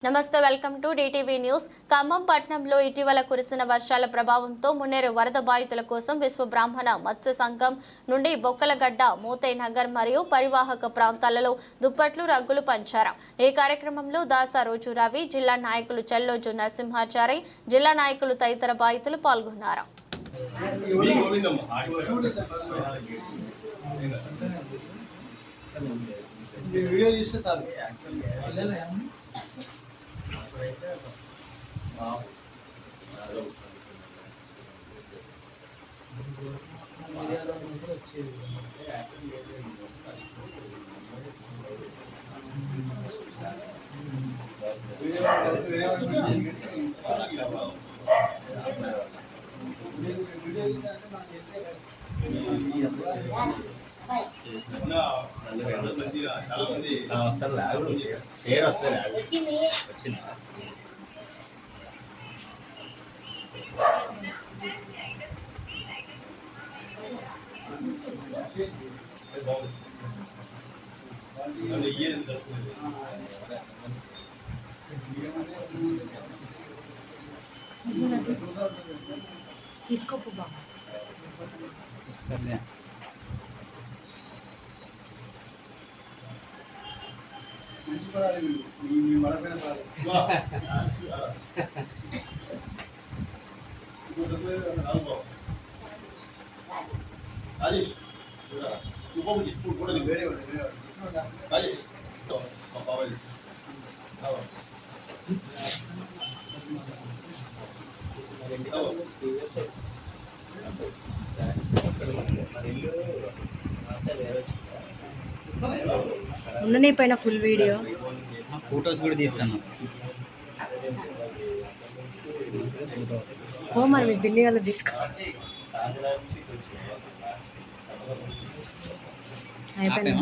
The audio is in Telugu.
నమస్తే welcome to DTV news. Khammam పట్టణంలో ఇటీవల కురిసిన వర్షాల ప్రభావంతో మున్నేరు వరద బాధితుల కోసం విశ్వ బ్రాహ్మణ మత్స్య సంఘం నుండి బొక్కలగడ్డ, మోతే నగర్ మరియు పరివాహక ప్రాంతాలలో దుప్పట్లు, రగ్గులు పంచారు. ఈ కార్యక్రమంలో దాస రోజు రవి, జిల్లా నాయకులు చెల్లోజు నరసింహాచారి, జిల్లా నాయకులు తదితర బాధితులు పాల్గొన్నారు. తీసుకోపు బాబా ఉన్ననే పైన ఫుల్ వీడియో ఫోటోస్ కూడా తీస్తాను. ఓ మరి మీ బిల్లి వాళ్ళు తీసుకో అయిపోయింది.